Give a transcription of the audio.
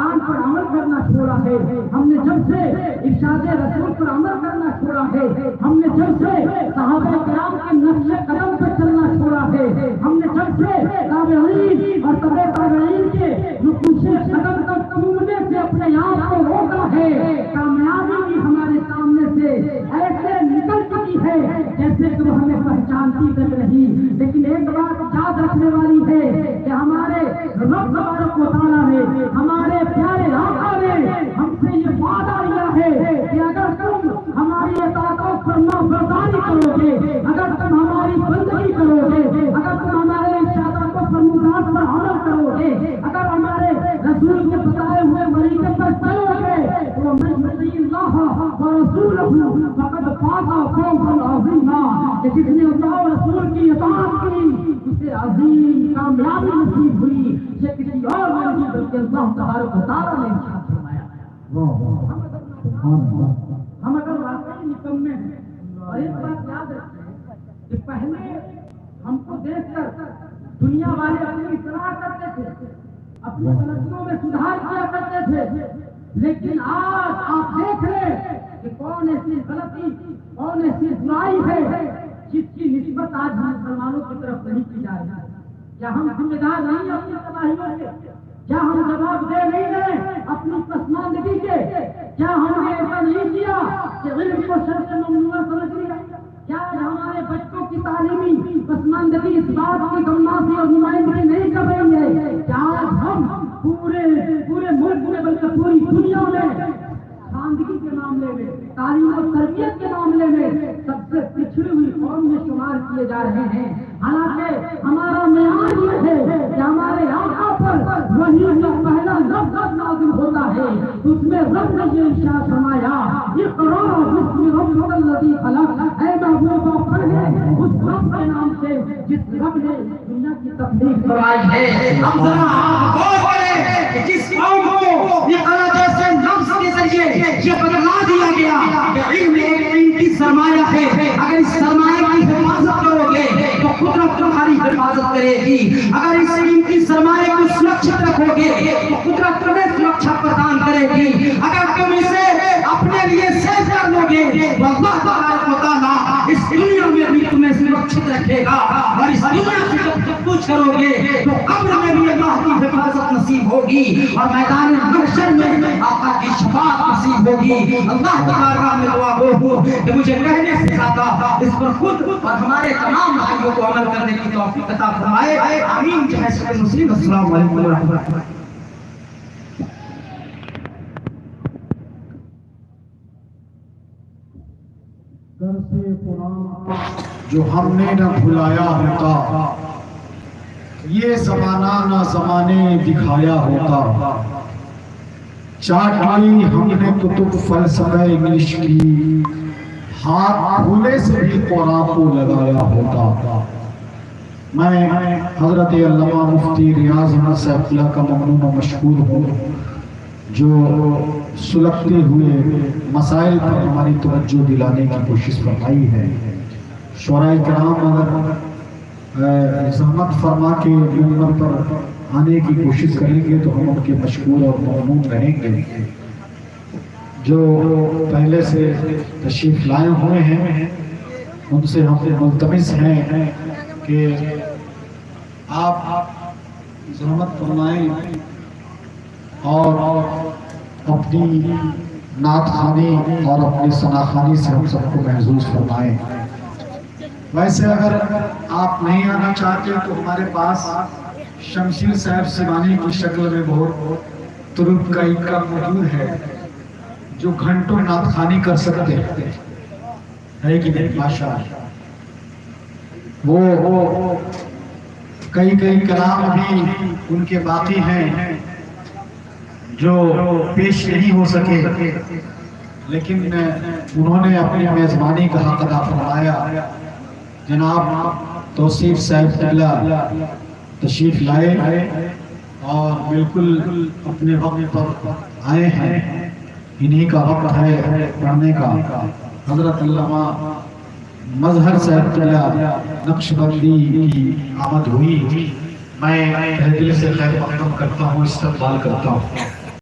قرآن پر عمل کرنا چھوڑا ہے، ہم نے جب سے ارشاد رسول پر عمل کرنا چھوڑا ہے، ہم نے جب سے صحابہ کرام کے نقش قدم پر چلنا چھوڑا ہے، ہم نے جب سے تابعین اور تبع تابعین کے نقوش قدم تک چومنے سے اپنے آپ کو روکا ہے، کامیابی بھی ہمارے سامنے سے ایسے نکل چکی ہے جیسے کہ وہ ہمیں پہچانتی تک نہیں۔ لیکن ایک بات یاد رکھنے والی ہے کہ ہمارے رب تبارک و تعالیٰ نے، ہمارے پیارے آقا نے ہم سے یہ وعدہ لیا ہے کہ اگر تم ہماری اطاعت و فرمانبرداری کرو گے، اگر تم ہماری بندگی کرو گے، اگر تم ہمارے ارشادات و فرمودات پر عمل کرو گے، اگر ہمارے رسول کے بتائے ہوئے طریقے پر چلو گے تو من یطیع اللہ ورسولہ فقد فاز فوزا عظیما، کہ جس نے اللہ و رسول کی اطاعت کی اسے عظیم کامیابی نصیب ہوئی۔ یہ کسی اور نے نہیں بلکہ اللہ تبارک و تعالیٰ نے ارشاد فرمایا۔ ہم اگر واقعی نکمے ہیں اور ایک بات یاد رکھیں کہ پہلے ہم کو دیکھ کر دنیا والے اپنی اصلاح کرتے تھے، اپنی غلطیوں میں سدھار کیا کرتے تھے، لیکن آج آپ دیکھ لیں کہ کون ایسی غلطی، کون ایسی برائی ہے جس کی نسبت آج مسلمانوں کی طرف نہیں کی جا رہی ہے۔ کیا ہم ذمہ دار نہیں ہیں اپنی تباہیوں کے؟ کیا ہم جواب دہ نہیں ہیں اپنی پسماندگی کے؟ کیا ہم نے ایسا نہیں کیا کہ علم کو شرط ممنوع سمجھ لیا؟ کیا ہمارے بچوں کی تعلیمی پسماندگی اس بات کی غمازی اور نمائندگی نہیں کر رہی ہے کہ آج ہم پورے ملک میں بلکہ پوری دنیا میں خواندگی کے معاملے میں، تعلیم و تربیت کے معاملے میں سب سے پچھڑی ہوئی قوم میں شمار کیے جا رہے ہیں؟ حالانکہ ہمارا معیار یہ ہے کہ ہمارے آقا پر وحی کا پہلا لفظ نازل ہوتا ہے، اس میں رب نے یہ ارشاد فرمایا اقرأ باسم ربک الذی خلق، اے محبوبہ پڑھے اس رب کے نام سے جس رب نے دنیا کی تخلیق فرمائی ہے۔ اب ذرا آپ غور کریں کہ جس قوم کو اقرأ جیسے لفظ کے ذریعے یہ بتلا دیا گیا کہ علم ایک قیمتی سرمایہ ہے، اگر اس سرمایہ کی حفاظت کرو گے تو قدرت تمہاری حفاظت کرے گی، اگر اس قیمتی سرمایہ کو سرکشت رکھو گے تو قدرت تمہیں سرکشا پردان کرے گی، اگر تم اسے اپنے لیے سیف کر لو گے تو اللہ تبارک و تعالیٰ اس دنیا میں بھی تمہیں سرکشت رکھے گا، اور اس دنیا سے جب تم کچھ کرو گے تو قبر میں بھی اللہ کی حفاظت نصیب ہوگی، اور میدان محشر میں آقا کی شفاعت نصیب ہوگی۔ اللہ تبارک میں دعا ہو کہ مجھے کہنے سے زیادہ اس پر خود اور ہمارے تمام بھائیوں کو عمل کرنے کی توفیق عطا فرمائے، آمین۔ السلام علیکم ورحمۃ اللہ۔ جو ہم نے نہ بھلایا ہوتا، یہ زمانہ نہ زمانے دکھایا ہوتا، چاٹ لی ہم نے کتب فلسفہ انگلش کی، ہاتھ بھولے سے بھی قرآن کو لگایا ہوتا۔ میں حضرت علامہ مفتی ریاض احمد سیف اللہ کا ممنون و مشکور ہوں جو سلگتے ہوئے مسائل پر ہماری توجہ دلانے کی کوشش فرمائی ہے۔ شعراء کرام اگر زحمت فرما کے منبر پر آنے کی کوشش کریں گے تو ہم ان کے مشکور اور ممنون رہیں گے۔ جو پہلے سے تشریف لائے ہوئے ہیں ان سے ہم ملتمس ہیں کہ آپ زحمت فرمائیں اور اپنی نعت خوانی اور اپنی ثنا خوانی سے ہم سب کو محظوظ فرمائیں۔ ویسے اگر آپ نہیں آنا چاہتے تو ہمارے پاس شمشیر صاحب سیوانی کی شکل میں بہت طرق کا ایک موجود ہے جو گھنٹوں نعت خوانی کر سکتے ہیں، ہے کہ نہیں؟ ماشاءاللہ وہ کئی کلام بھی ان کے باقی ہیں جو پیش نہیں ہو سکے، لیکن انہوں نے اپنی میزبانی کا حق ادا فرمایا۔ جناب توصیف صاحب اللہ تشریف لائے اور بالکل اپنے وقت پر آئے ہیں، انہی کا وقت ہے پڑھنے کا۔ حضرت علامہ مظہر صاحب اللہ نقش بندی کی آمد ہوئی، میں دل سے خیر مقدم کرتا ہوں، استقبال کرتا ہوں۔